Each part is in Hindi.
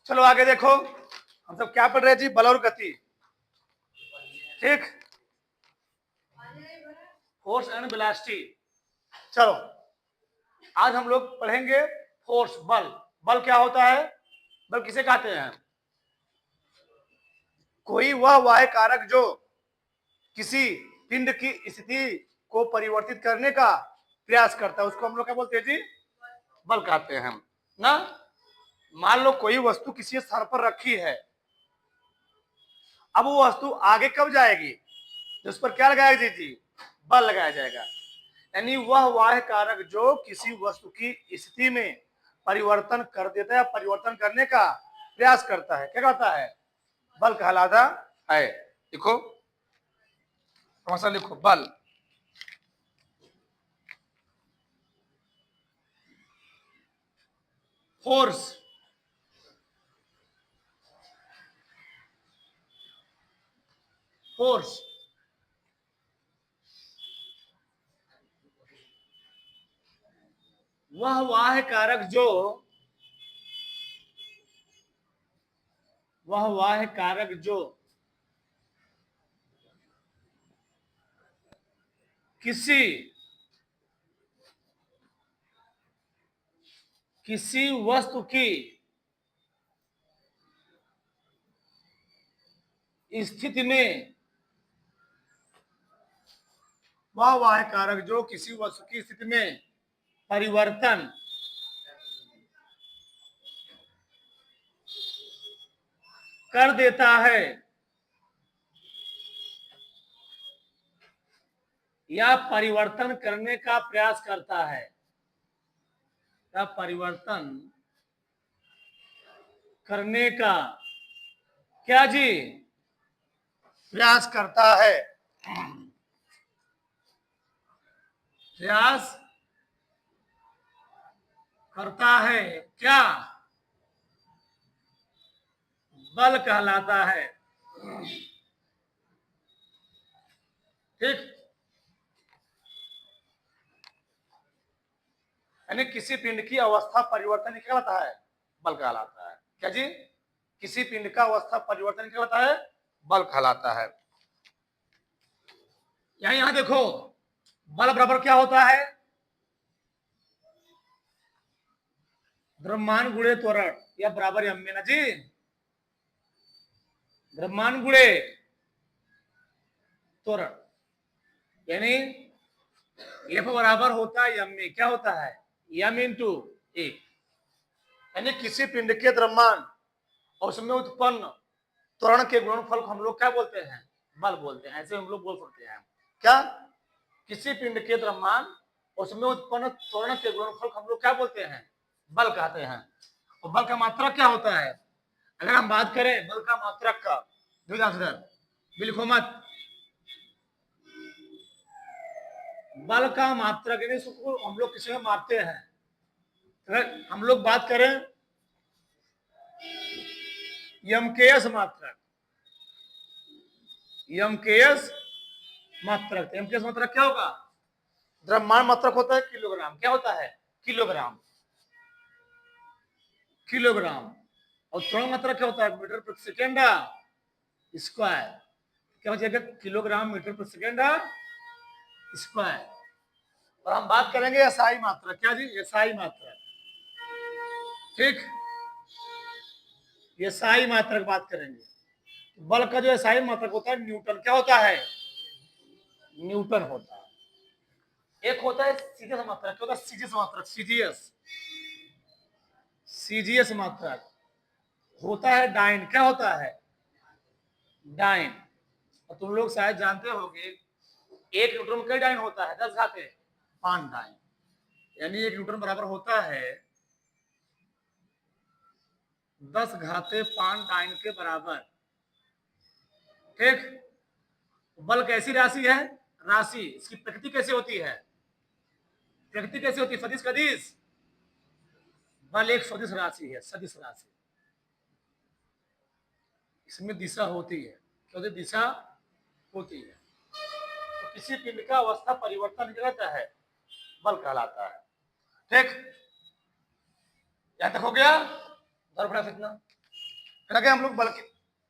चलो आगे देखो, हम सब क्या पढ़ रहे जी, बल और गति। ठीक, फोर्स एंड वेलोसिटी। चलो आज हम लोग पढ़ेंगे फोर्स, बल। बल क्या होता है, बल किसे कहते हैं? कोई वह वाह्य कारक जो किसी पिंड की स्थिति को परिवर्तित करने का प्रयास करता है, उसको हम लोग क्या बोलते हैं जी, बल कहते हैं ना। मान लो कोई वस्तु किसी स्थान पर रखी है, अब वो वस्तु आगे कब जाएगी, तो उस पर क्या लगाया जी, बल लगाया जाएगा। यानी वह वाह्य कारक जो किसी वस्तु की स्थिति में परिवर्तन कर देता है, परिवर्तन करने का प्रयास करता है, क्या कहता है, बल कहलाता है। देखो समस्या लिखो, बल। फोर्स, फोर्स वह वाह्य कारक जो, वह वाह्य कारक जो किसी वस्तु की स्थिति में, वह वाह्य कारक जो किसी वस्तु की स्थिति में परिवर्तन कर देता है या परिवर्तन करने का प्रयास करता है, या परिवर्तन करने का क्या जी, प्रयास करता है, प्रयास करता है, क्या, बल कहलाता है। ठीक, यानी किसी पिंड की अवस्था परिवर्तन क्या होता है, बल कहलाता है। क्या जी, किसी पिंड का अवस्था परिवर्तन क्या होता है, बल कहलाता है। यहां देखो, बल बराबर क्या होता है, द्रव्यमान गुणे त्वरण, या बराबर एम में ना जी, द्रव्यमान गुणे त्वरण, यानी एफ बराबर होता है एम में, क्या होता है, एम इंटू ए। यानी किसी पिंड के द्रव्यमान और उसमें उत्पन्न त्वरण के गुणनफल को हम लोग क्या बोलते हैं, बल बोलते हैं। ऐसे हम लोग बोल सकते हैं, क्या, किसी पिंड के द्रव्यमान उसमें उत्पन्न त्वरण के गुणनफल को हम लोग क्या बोलते हैं, बल कहते हैं। और बल का मात्रक क्या होता है, अगर हम बात करें बल का मात्रक का, लिखो मत, बल का मात्रक यानी उसको हम लोग किसी में मापते हैं। अगर हम लोग बात करें एमकेएस मात्रक, एमकेएस मात्रक, एमकेएस मात्रक क्या होगा, द्रव्यमान मात्रक होता है किलोग्राम, क्या होता है, किलोग्राम, किलोग्राम। और त्वरण मात्रक क्या होता है, मीटर प्रति सेकेंड स्क्वायर, क्या हो जाएगा, किलोग्राम मीटर प्रति सेकेंड स्क्वायर। और हम बात करेंगे एसआई मात्रक, क्या जी, एसआई मात्रक। ठीक, एसआई मात्रक बात करेंगे। बल का जो एसआई मात्रक होता है न्यूटन, क्या होता है, न्यूटन होता है। एक होता है सीजीएस मात्रक, क्या होता है, सीजीएस मात्रक, सीजीएस, सीजीएस मात्रक होता है डाइन, क्या होता है, डाइन। और तुम लोग शायद जानते होंगे एक न्यूटन में कई डाइन होता है, 10 घाते 5 डाइन, यानी एक न्यूटन बराबर होता है 10 घाते 5 डाइन के बराबर। ठीक, बल कैसी राशि है, राशि, इसकी प्रकृति कैसे होती है, प्रकृति कैसे होती है, सदिश सदिश, बल एक सदिश राशि है, सदिश राशि, इसमें दिशा होती है, क्या होती है, दिशा होती है। तो किसी पिंड का अवस्था परिवर्तन कहलाता है, बल कहलाता है। ठीक, यहां तक हो गया, इतना फिर आगे हम लोग बल्कि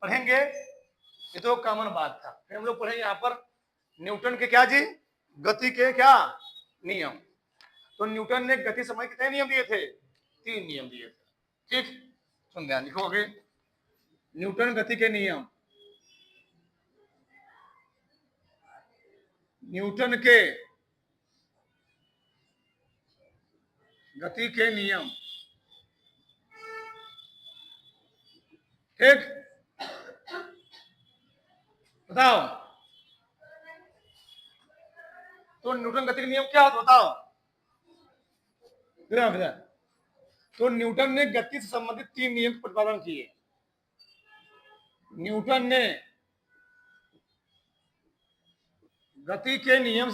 पढ़ेंगे, ये तो कॉमन बात था। फिर हम लोग पढ़ेंगे यहाँ पर न्यूटन के क्या जी, गति के क्या नियम। तो न्यूटन ने गति समय कितने नियम दिए थे, 3 नियम दिए थे। ठीक, सुन ध्यान लिखो आगे, न्यूटन गति के नियम, न्यूटन के गति के नियम। ठीक, बताओ तो न्यूटन गति के नियम क्या होता, बताओ भैया। तो न्यूटन ने गति से संबंधित 3 नियम का प्रतिपादन किए। न्यूटन ने गति के नियम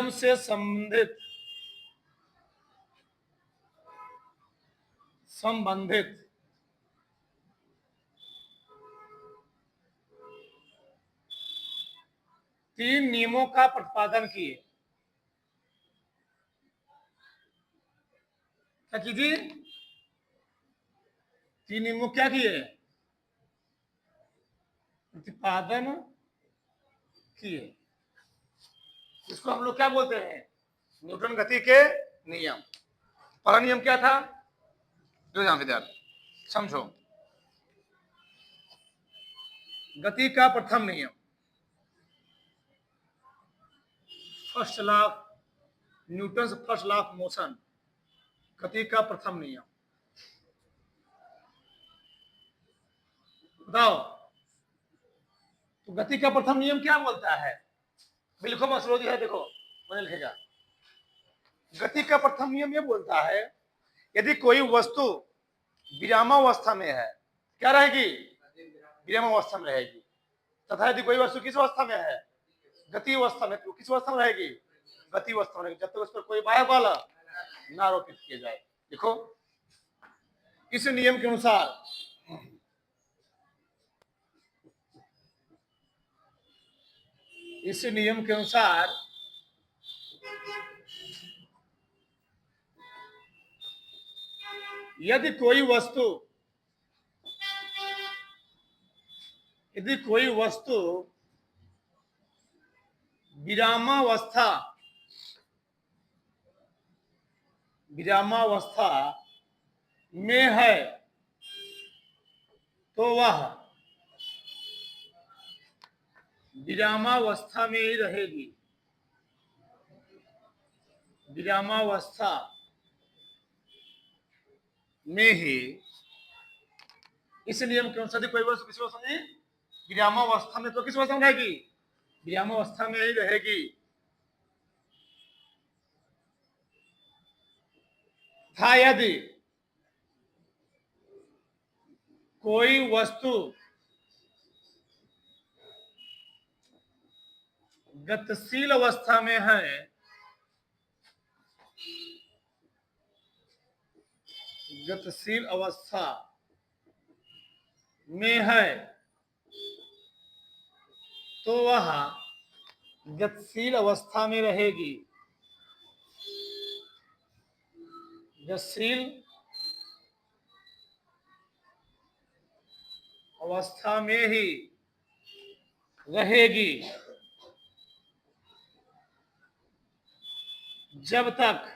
से संबंधित 3 नियमों का प्रतिपादन किए। क्या कीजिए, 3 नियमों क्या किए, प्रतिपादन किए। इसको हम लोग क्या बोलते हैं, न्यूटन गति के नियम। पहला नियम क्या था, जो यहां विद्यार्थी समझो, गति का प्रथम नियम, first law, Newton first law of motion, गति का प्रथम नियम। बताओ तो गति का प्रथम नियम क्या बोलता है, बिल्कुल मसलोजी है, देखो मैंने लिखेगा। गति का प्रथम नियम ये बोलता है, यदि कोई वस्तु विरामावस्था में है, क्या रहेगी, विरामावस्था में रहेगी, तथा यदि कोई वस्तु किस अवस्था में है, गति अवस्था में, तो किस अवस्था में रहेगी, गति अवस्था में रहेगी, जब तक उस पर कोई बाह्य बल न आरोपित किया जाए। देखो इस नियम के अनुसार यदि कोई वस्तु विरामावस्था में है तो वह विरामावस्था में ही रहेगी, विरामावस्था में ही। इस नियम के अनुसार कोई वस्तु किस अवस्था में, विरामावस्था में, तो किस अवस्था में रहेगी, विरामावस्था में ही रहेगी। था यदि कोई वस्तु गतिशील अवस्था में है, गतिशील अवस्था में है, तो वह गतिशील अवस्था में रहेगी, गतिशील अवस्था में ही रहेगी जब तक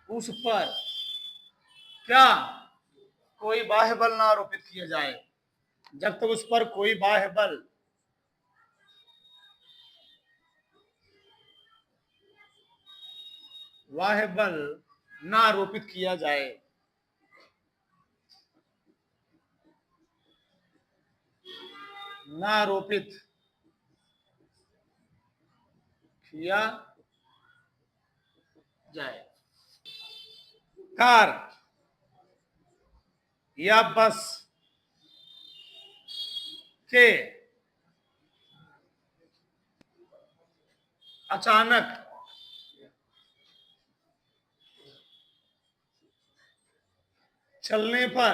उस पर क्या कोई बाह्य बल ना आरोपित किया जाए, जब तक उस पर कोई बाह्य बल ना आरोपित किया जाए। ना आरोपित किया जाए। कार या बस के अचानक चलने पर,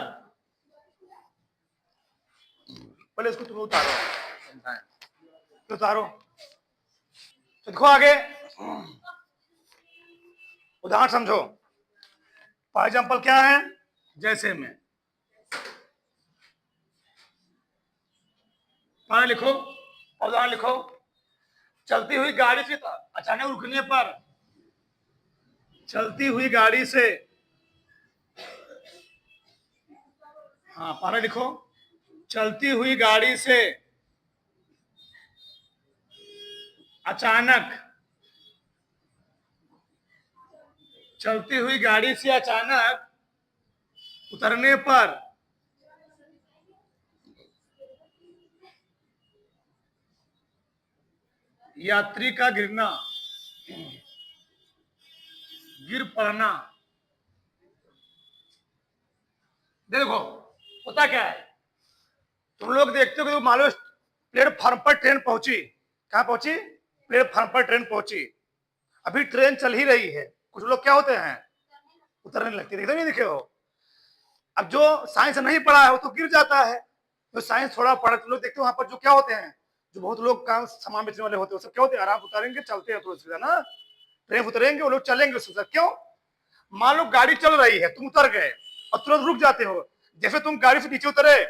पहले इसको तुम उतारो, उतारो तो देखो आगे, उदाहरण समझो। फॉर एग्जाम्पल क्या है, जैसे में उदाहरण लिखो, उदाहरण लिखो। चलती हुई गाड़ी से अचानक रुकने पर, चलती हुई गाड़ी से, हाँ पारा लिखो। चलती हुई गाड़ी से अचानक, चलती हुई गाड़ी से अचानक उतरने पर यात्री का गिरना, गिर पड़ना। देखो होता क्या है, तुम लोग देखते हो कि मान लो प्लेटफॉर्म पर ट्रेन पहुंची, कहां पहुंची, प्लेटफॉर्म पर ट्रेन पहुंची, अभी ट्रेन चल ही रही है, कुछ लोग क्या होते हैं, उतरने लगते, देखते नहीं दिखे हो। अब जो साइंस नहीं पढ़ा है वो तो गिर जाता है, जो साइंस थोड़ा पढ़ा, तुम लोग देखते हो वहां पर जो क्या होते हैं, जो बहुत लोग काम सामान बेचने वाले होते हैं, सब क्या होते हैं, आराम उतारेंगे, चलते हैं थोड़ा ना, ट्रेन उतरेंगे वो लोग चलेंगे उसके साथ। क्यों, मान लो गाड़ी चल रही है, तुम उतर गए और तुरंत रुक जाते हो, जैसे तुम गाड़ी से नीचे उतरे,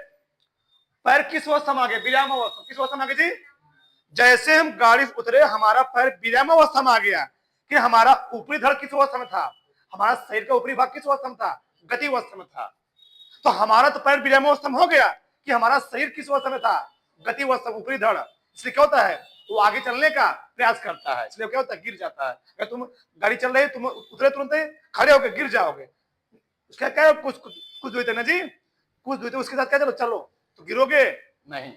पैर किस अवस्था में आ गए, विराम अवस्था, किस अवस्था में आ गए जी, जैसे हम गाड़ी से उतरे हमारा पैर विराम अवस्था में आ गया, कि हमारा ऊपरी धड़ किस अवस्था में था, हमारा शरीर का ऊपरी भाग किस अवस्था में था, गति अवस्था में था। तो हमारा तो पैर विराम अवस्था में हो गया, कि हमारा शरीर किस अवस्था में था, गति अवस्था, ऊपरी धड़। इसलिए क्या होता है, वो आगे चलने का प्रयास करता है, इसलिए क्या होता है, गिर जाता है। अगर तुम गाड़ी चल रही है, तुम उतरे तुरंत खड़े होकर गिर जाओगे, उसका क्या, कुछ कुछ दुई ना जी, कुछ दुई, उसके साथ क्या, चलो चलो तो गिरोगे नहीं,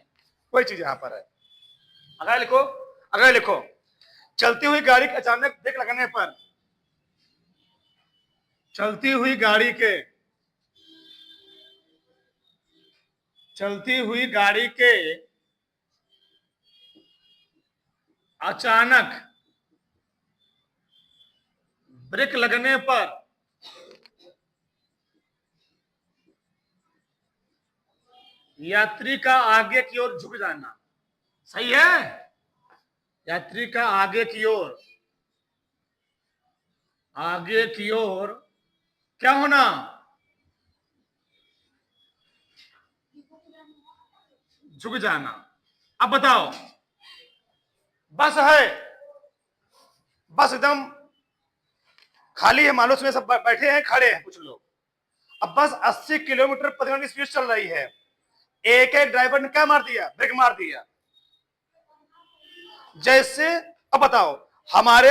कोई चीज यहां पर है। अगर लिखो, अगर लिखो, चलती हुई गाड़ी के अचानक ब्रेक लगाने पर, चलती हुई गाड़ी के, चलती हुई गाड़ी के अचानक ब्रेक लगने पर यात्री का आगे की ओर झुक जाना, सही है, यात्री का आगे की ओर, आगे की ओर क्या होना, झुक जाना। अब बताओ, बस है, बस एकदम खाली है, मान लो उसमें सब बैठे हैं, खड़े हैं कुछ लोग, अब बस 80 किलोमीटर प्रति घंटे स्पीड चल रही है, एक एक ड्राइवर ने क्या मार दिया, ब्रेक मार दिया। जैसे अब बताओ, हमारे,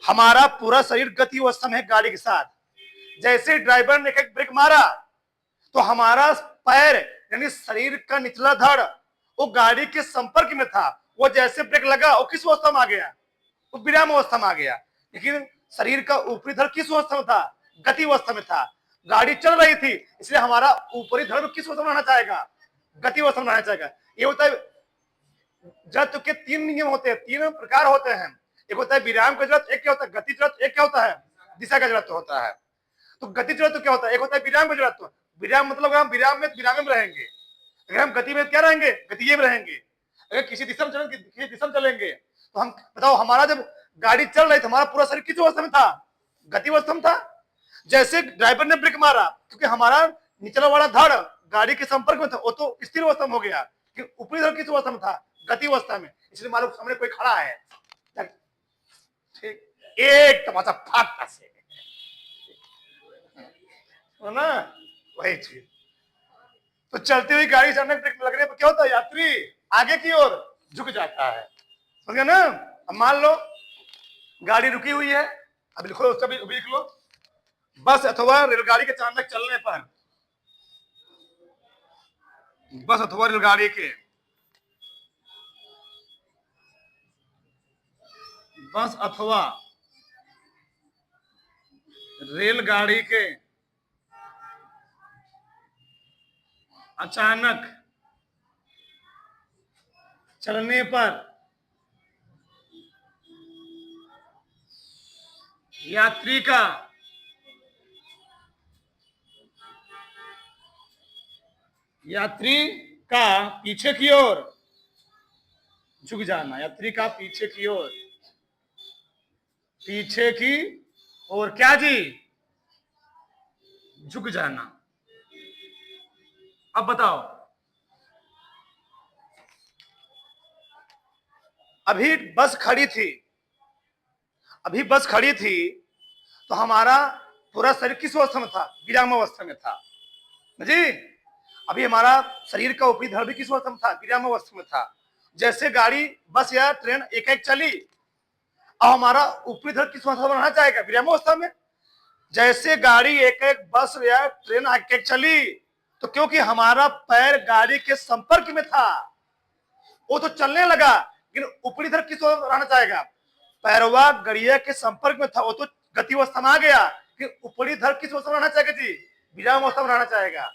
हमारा पूरा शरीर गति अवस्था में है गाड़ी के साथ, जैसे ड्राइवर ने एक ब्रेक मारा तो हमारा पैर यानी शरीर का निचला धड़ वो गाड़ी के संपर्क में था, वो जैसे ब्रेक लगा वो किस अवस्था में आ गया, वो विराम अवस्था में आ गया। लेकिन शरीर का ऊपरी धड़ किस अवस्था में था, गति अवस्था में था, गाड़ी चल रही थी, इसलिए हमारा ऊपरी धड़ किस अवस्था में रहना चाहेगा, गति अवस्था में रहना चाहेगा। ये होता है, जड़त्व के तीन नियम होते हैं, तीन प्रकार होते हैं, एक होता है विराम का जड़त्व, एक क्या होता है गति जड़त्व, एक क्या होता है दिशा का जड़त्व होता है। तो गति जड़त्व क्या होता है, एक होता है विराम का जड़त्व, विराम मतलब हम विराम में रहेंगे, अगर हम गति में क्या रहेंगे, गति में रहेंगे, अगर किसी दिशा में चलेंगे, किसी दिशा में चलेंगे, तो हम बताओ हमारा जब गाड़ी चल रही थी हमारा पूरा शरीर किस अवस्था में था, गति अवस्था में था। जैसे ड्राइवर ने ब्रेक मारा, क्योंकि हमारा निचला वाला धड़ गाड़ी के संपर्क में था, वो तो स्थिर अवस्था में हो गया, कि ऊपरी धड़ किस अवस्था में था, गति अवस्था में, इसलिए मालूम सामने कोई खड़ा है, ठीक, एक तमाचा फाटता से ना, वही चीज। तो चलती हुई गाड़ी अचानक ब्रेक लगने पर क्या होता है, यात्री आगे की ओर झुक जाता है, समझ गए ना। अब मान लो गाड़ी रुकी हुई है, अब लिखो उसका भी लिख लो, बस अथवा रेलगाड़ी के अचानक चलने पर, बस अथवा रेलगाड़ी के, बस अथवा रेलगाड़ी के अचानक चलने पर यात्री का पीछे की ओर झुक जाना, यात्री का पीछे की ओर, पीछे की और क्या जी, झुक जाना। अब बताओ, अभी बस खड़ी थी, अभी बस खड़ी थी तो हमारा पूरा शरीर किस अवस्था में था? विराम अवस्था में था जी। अभी हमारा शरीर का ऊपरी धड़ भी किस अवस्था में था? विराम अवस्था में था। जैसे गाड़ी, बस या ट्रेन एक एक चली, अब हमारा ऊपरी धड़ किस अवस्था में रहना चाहेगा? विराम अवस्था में। जैसे गाड़ी एक एक बस या ट्रेन एक एक चली, तो क्योंकि हमारा पैर गाड़ी के संपर्क में था, वो तो चलने लगा, लेकिन ऊपरी धड़ किस अवस्था में रहना चाहेगा? पैरवा गड़िया के संपर्क में था, वो तो गति अवस्था में आ गया, कि ऊपरी धड़ किस अवस्था में रहना चाहेगा जी? विराम अवस्था में रहना चाहेगा।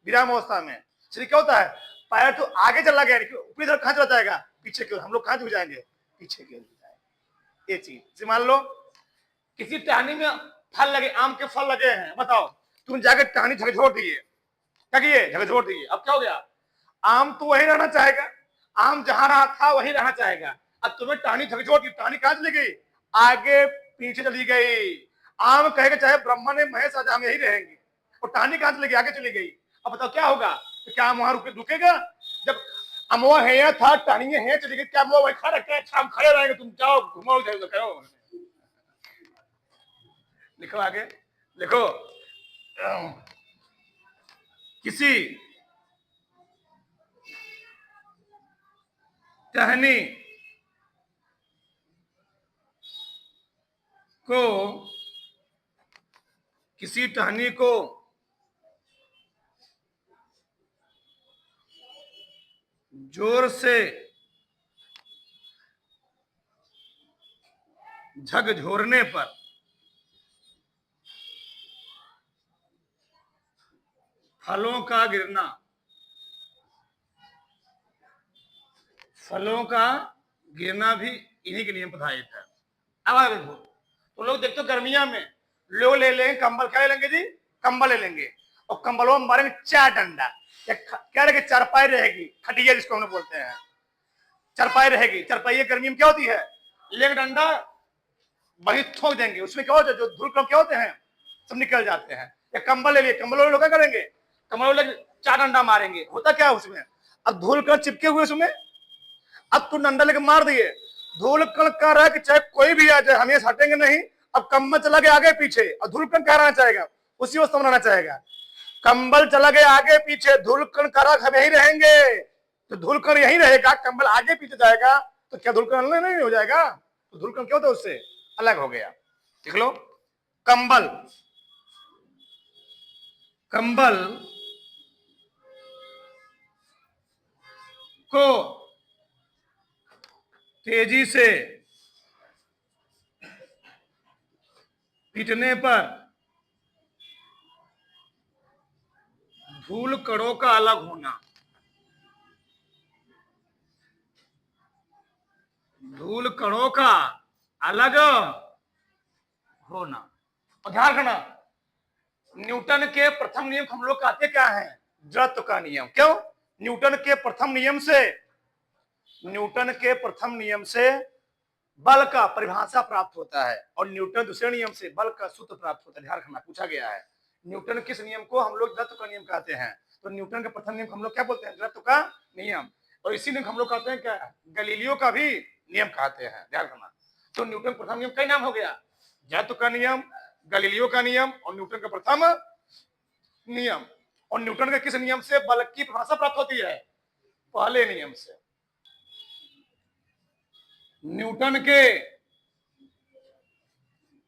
विराम अवस्था में चलिए क्या होता है, पैर तो आगे चला गया, ऊपरी धड़ कहां चला जाएगा? पीछे की ओर। हम लोग कहां झुक जाएंगे? पीछे की ओर जाएंगे। ये चीज मान लो किसी टहनी में फल लगे, आम के फल लगे हैं, बताओ तुम जाकर टहनी झकझोर दिए, क्या किए? झकझोर दिए। अब क्या हो गया? आम तो वही रहना चाहेगा, आम जहां रहा था वही रहना चाहेगा। अब तुम्हें टहनी झकझोर दी, टहनी कहां चली गई? आगे पीछे चली गई। आम कहेगा चाहे ब्रह्मा ने महेश आज हम यही रहेंगे, और टहनी कहां चली गई? आगे चली गई। अब बताओ क्या होगा? तो क्या आम वहां रुकेगा? जब अमवा है था, टहनी है चली गई, क्या अमवा वही खड़ा रखते हैं? हम खड़े रहेंगे, तुम जाओ घुमाओ करो। लिखो आगे, लिखो। किसी टहनी को, किसी टहनी को जोर से झकझोरने पर फलों का गिरना, फलों का गिरना भी इन्हीं के नियम पर आधारित है। अब आगे देखो, तो लोग देखते हो गर्मिया में लोग ले लेंगे कंबल, क्या ले लेंगे जी? कंबल ले लेंगे, और कंबलों में मारेंगे 4 डंडा, क्या रहेगी? चारपाई रहेगी, खटिया जिसको हम लोग बोलते हैं, चारपाई रहेगी। चारपाई गर्मी में क्या होती है? लेग डंडा वही ठोक देंगे, उसमें क्या होता है? जो धूल कण क्या होते हैं सब निकल जाते हैं। या कंबल ले लिए, कंबल वाले लोग क्या करेंगे? कंबल वाले 4 डंडा मारेंगे, होता क्या है उसमें? अब धूल कण चिपके हुए उसमें, अब तू डंडा लेके मार दिए, धूल कण कह रहा है कि चाहे कोई भी आ जाए हम ये हटेंगे नहीं। अब कंबल चला गया आगे पीछे, और धूल कण कह रहना चाहेगा, उसी वक्त समझना चाहेगा। कंबल चला गया आगे पीछे, धूल कण कह रहा हम यही रहेंगे, तो धूल कण यही रहेगा। कंबल आगे पीछे जाएगा तो क्या धूल कण नहीं हो जाएगा? तो धूल कण क्या होता है? उससे अलग हो गया। देख लो, कंबल, कंबल को तेजी से पीटने पर धूल कणों का अलग होना, धूल कणों का अलग होना। और ध्यान रखना, न्यूटन के प्रथम नियम हम लोग कहते क्या है? जड़त्व का नियम। क्यों? न्यूटन के प्रथम नियम से, न्यूटन के प्रथम नियम से बल का परिभाषा प्राप्त होता है, और न्यूटन दूसरे नियम से बल का सूत्र प्राप्त होता है। ध्यान रखना, पूछा गया है न्यूटन किस नियम को हम लोग जड़त्व का नियम कहते हैं? तो न्यूटन का प्रथम नियम हम लोग क्या बोलते हैं? जड़त्व का नियम। और इसी नियम हम लोग कहते हैं क्या? गलीलियो का भी नियम कहते हैं। ध्यान रखना, तो न्यूटन प्रथम नियम कई नाम हो गया, जड़त्व का नियम, गलीलियो का नियम, और न्यूटन का प्रथम नियम। और न्यूटन के किस नियम से बल की परिभाषा प्राप्त होती है? पहले नियम से। न्यूटन के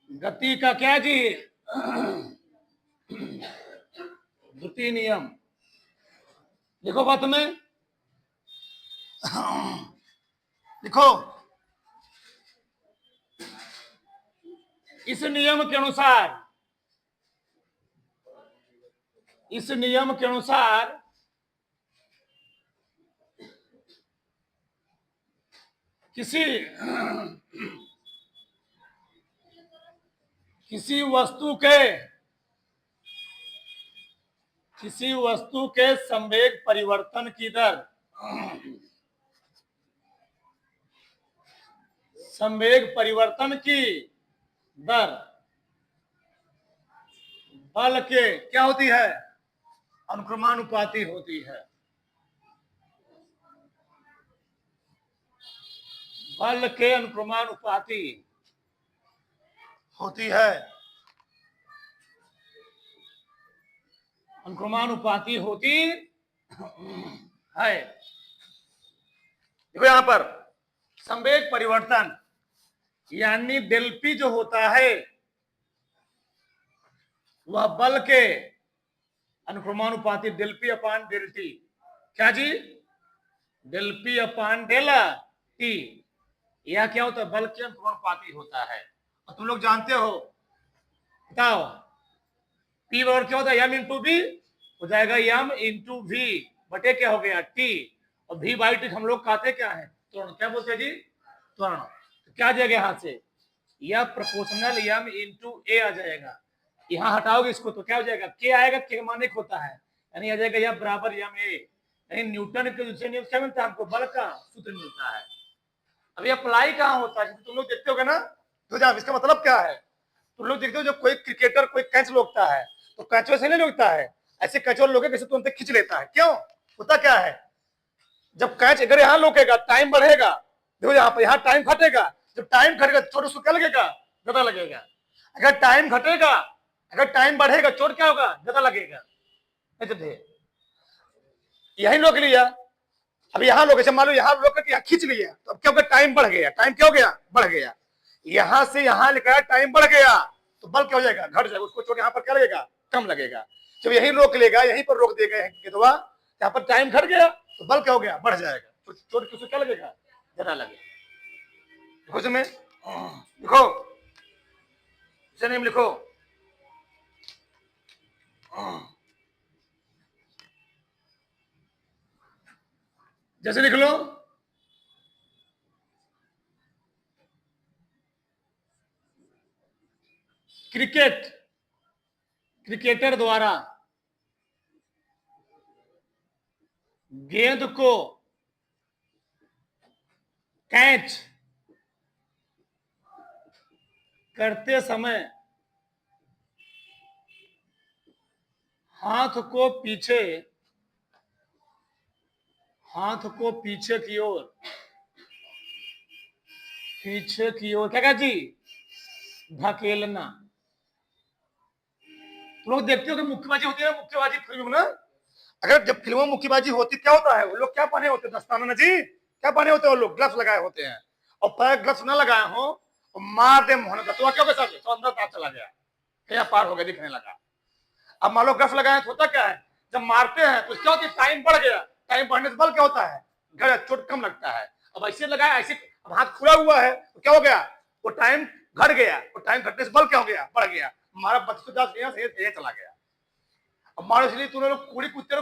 गति का क्या जी? द्वितीय नियम। देखो बात में, देखो इस नियम के अनुसार, इस नियम के अनुसार किसी किसी वस्तु के, किसी वस्तु के संवेग परिवर्तन की दर, संवेग परिवर्तन की दर बल के क्या होती है, अनुक्रमानुपाती होती है। बल के अनुक्रमानुपाती होती है, अनुक्रमानुपाती होती है। देखो यहां पर संवेग परिवर्तन यानी डेल पी जो होता है वह बल के अनुक्रमानुपाती del P upon del T. क्या जी, del P upon del T. यह क्या होता है, बल के अनुक्रमानुपाती होता है। और तुम लोग जानते हो, बताओ पी बराबर क्या होता है, एम इंटू बी हो जाएगा, एम इंटू वी बटे क्या हो गया टी। और वी बाई टी हम लोग कहते क्या है, त्वरण। क्या बोलते हैं जी, त्वरण। तो क्या आ जाएगा यहां से, यह प्रोपोर्शनल एम इंटू ए आ जाएगा। यहां हटाओगे इसको तो क्या हो जाएगा, के आएगा, के मानिक होता है, यानी आ जाएगा यह बराबर एम ए। यानी न्यूटन के दूसरे नियम क्या मिलता है हमको, बल का सूत्र मिलता है। अभी अप्लाई कहां होता है, तुम लोग देखते होगे ना, तो इसका मतलब क्या है, तुम लोग देखते हो जब कोई क्रिकेटर कोई कैच लोगता है तो कैचो से नहीं लोगता है, ऐसे कैचो लोगे कैसे तुरंत खींच लेता है। क्यों, होता क्या है, जब कैच अगर यहाँ लोकेगा टाइम बढ़ेगा, देखो यहाँ पर यहाँ टाइम घटेगा, जब टाइम घटेगा चोट उसको क्या लगेगा, ज्यादा लगेगा। अगर टाइम घटेगा, अगर टाइम बढ़ेगा चोट क्या होगा, ज्यादा लगेगा। यही लोग लिया, अब यहाँ लोग मान लो यहाँ लोग यहाँ खींच लिया, तो अब क्या होगा, टाइम बढ़ गया, टाइम क्या हो गया, बढ़ गया। यहां से यहां लिखा है टाइम बढ़ गया, तो बल क्या हो जाएगा, घट जाएगा, उसको चोट यहाँ पर क्या लगेगा, कम लगेगा। जब यही रोक लेगा, यहीं पर रोक देगा गेंदवा, यहाँ पर टाइम घट गया तो बल क्या हो गया, बढ़ जाएगा, चोट किसको क्या लगेगा, ज्यादा लगेगा। देखो इसमें लिखो, इसे नेम लिखो, जैसे लिख लो, क्रिकेटर द्वारा गेंद को कैच करते समय हाथ को पीछे की ओर क्या कहा जी, धकेलना। तुम लोग देखते हो कि मुक्केबाजी होती है, मुक्केबाजी फिल्म में ना, अगर जब फिल्मों में मुक्केबाजी होती क्या होता है, वो लोग क्या पहने होते हैं, दस्ताना ना जी, क्या पहने होते हैं वो लोग, ग्लव्स लगाए होते हैं। और पैर ग्लव्स ना लगाए हो तो मार दे मोहन का, तो क्या होगा सर, तो अंदर तार चला गया, क्या पार हो गया, दिखने लगा। अब मान लो ग्लव्स लगाए तो होता क्या है, जब मारते हैं तो क्या होता है, टाइम बढ़ गया, टाइम बढ़ने से बल क्या होता है, चोट कम लगता है। अब ऐसे लगाया, ऐसे अब हाथ खुला हुआ है तो क्या हो गया, वो टाइम घट गया, और टाइम घटने से बल क्या हो गया, बढ़ गया, हमारा 32 चला गया। अब मान लो इसलिए तुम लोग कूड़ी कूदते हो,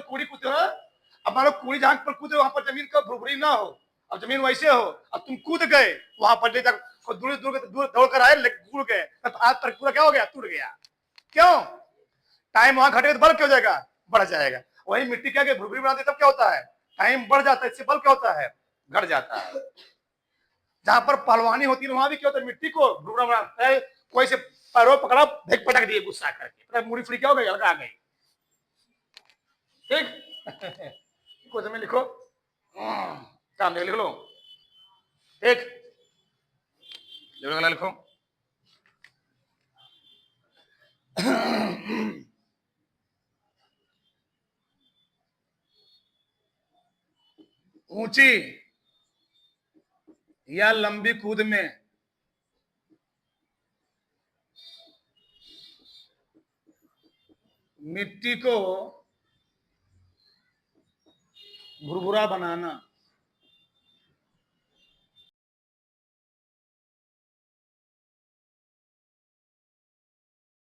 अब मान लो कूड़ी जहां पर कूदे वहां पर जमीन का भुरभुरी ना हो, अब जमीन वैसे हो, अब तुम कूद गए वहां पर ले जाकर दूर दौड़ कर आए, गिर गए, तो आज तक पूरा क्या हो गया, टूट गया। क्यों, टाइम वहां घटेगा तो बल क्या हो जाएगा, बढ़ जाएगा। वही मिट्टी क्या भुरभुरी बनाते तब क्या होता है, टाइम बढ़ जाता है, इससे बल क्या होता है, घट जाता है। जहां पर पहलवानी होती है वहां भी क्या होता है, मिट्टी को भुरभुरा बनाता है, कोई से पैरों पकड़ा, भेक पटक दिए गुस्सा करके, मुड़ी फुड़ी क्या हो गई, अलगा गई। ठीक कुछ में लिखो, सामने लिख लो, ठीक लिखो, ऊंची या लंबी कूद में मिट्टी को भुरभुरा बनाना,